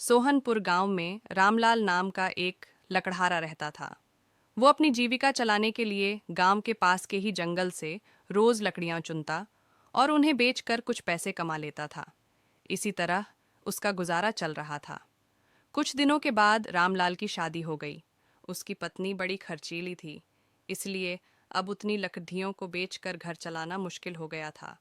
सोहनपुर गांव में रामलाल नाम का एक लकड़हारा रहता था। वो अपनी जीविका चलाने के लिए गांव के पास के ही जंगल से रोज लकड़ियां चुनता और उन्हें बेचकर कुछ पैसे कमा लेता था। इसी तरह उसका गुजारा चल रहा था। कुछ दिनों के बाद रामलाल की शादी हो गई। उसकी पत्नी बड़ी खर्चीली थी, इसलिए अब उतनी लकड़ियों को बेचकर घर चलाना मुश्किल हो गया था।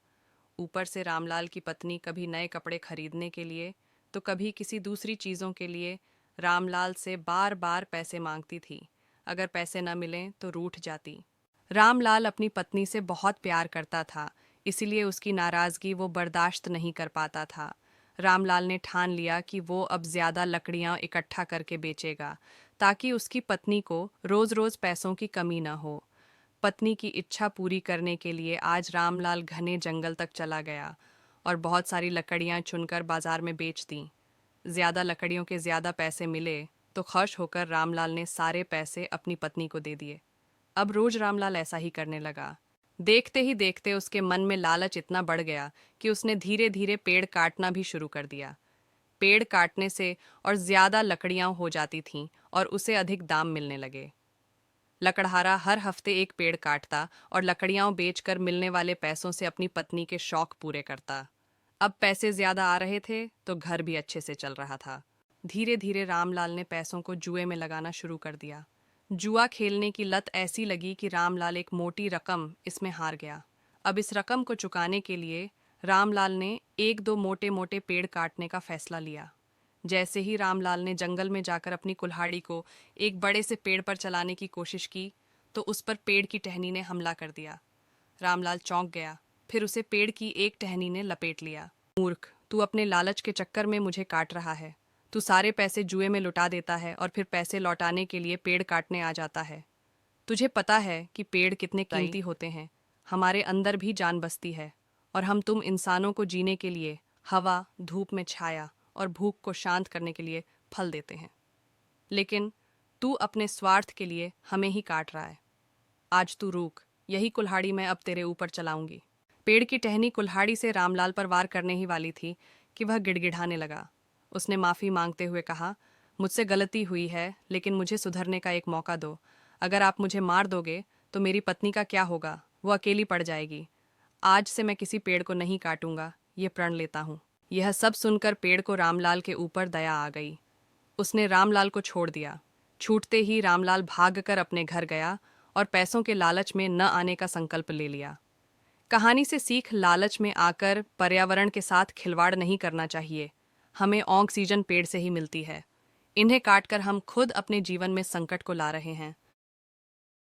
ऊपर से रामलाल की पत्नी कभी नए कपड़े खरीदने के लिए तो कभी किसी दूसरी चीज़ों के लिए रामलाल से बार बार पैसे मांगती थी। अगर पैसे न मिलें तो रूठ जाती। रामलाल अपनी पत्नी से बहुत प्यार करता था, इसलिए उसकी नाराज़गी वो बर्दाश्त नहीं कर पाता था। रामलाल ने ठान लिया कि वो अब ज़्यादा लकड़ियाँ इकट्ठा करके बेचेगा, ताकि उसकी पत्नी को रोज़ रोज़ पैसों की कमी न हो। पत्नी की इच्छा पूरी करने के लिए आज रामलाल घने जंगल तक चला गया और बहुत सारी लकड़ियां चुनकर बाजार में बेच दी। ज्यादा लकड़ियों के ज्यादा पैसे मिले तो खुश होकर रामलाल ने सारे पैसे अपनी पत्नी को दे दिए। अब रोज रामलाल ऐसा ही करने लगा। देखते ही देखते उसके मन में लालच इतना बढ़ गया कि उसने धीरे धीरे पेड़ काटना भी शुरू कर दिया। पेड़ काटने से और ज्यादा लकड़ियां हो जाती थीं और उसे अधिक दाम मिलने लगे। लकड़हारा हर हफ्ते एक पेड़ काटता और लकड़ियां बेचकर मिलने वाले पैसों से अपनी पत्नी के शौक पूरे करता। अब पैसे ज्यादा आ रहे थे तो घर भी अच्छे से चल रहा था। धीरे धीरे रामलाल ने पैसों को जुए में लगाना शुरू कर दिया। जुआ खेलने की लत ऐसी लगी कि रामलाल एक मोटी रकम इसमें हार गया। अब इस रकम को चुकाने के लिए रामलाल ने एक दो मोटे मोटे पेड़ काटने का फैसला लिया। जैसे ही रामलाल ने जंगल में जाकर अपनी कुल्हाड़ी को एक बड़े से पेड़ पर चलाने की कोशिश की तो उस पर पेड़ की टहनी ने हमला कर दिया। रामलाल चौंक गया, फिर उसे पेड़ की एक टहनी ने लपेट लिया। मूर्ख, तू अपने लालच के चक्कर में मुझे काट रहा है। तू सारे पैसे जुए में लुटा देता है और फिर पैसे लौटाने के लिए पेड़ काटने आ जाता है। तुझे पता है कि पेड़ कितने कीमती होते हैं। हमारे अंदर भी जान बसती है और हम तुम इंसानों को जीने के लिए हवा, धूप में छाया और भूख को शांत करने के लिए फल देते हैं। लेकिन तू अपने स्वार्थ के लिए हमें ही काट रहा है। आज तू रुक, यही कुल्हाड़ी मैं अब तेरे ऊपर चलाऊंगी। पेड़ की टहनी कुल्हाड़ी से रामलाल पर वार करने ही वाली थी कि वह गिड़गिड़ाने लगा। उसने माफ़ी मांगते हुए कहा, मुझसे गलती हुई है, लेकिन मुझे सुधरने का एक मौका दो। अगर आप मुझे मार दोगे तो मेरी पत्नी का क्या होगा? वो अकेली पड़ जाएगी। आज से मैं किसी पेड़ को नहीं काटूंगा, ये प्रण लेता हूँ। यह सब सुनकर पेड़ को रामलाल के ऊपर दया आ गई। उसने रामलाल को छोड़ दिया। छूटते ही रामलाल भागकर अपने घर गया और पैसों के लालच में न आने का संकल्प ले लिया। कहानी से सीख, लालच में आकर पर्यावरण के साथ खिलवाड़ नहीं करना चाहिए। हमें ऑक्सीजन पेड़ से ही मिलती है। इन्हें काटकर हम खुद अपने जीवन में संकट को ला रहे हैं।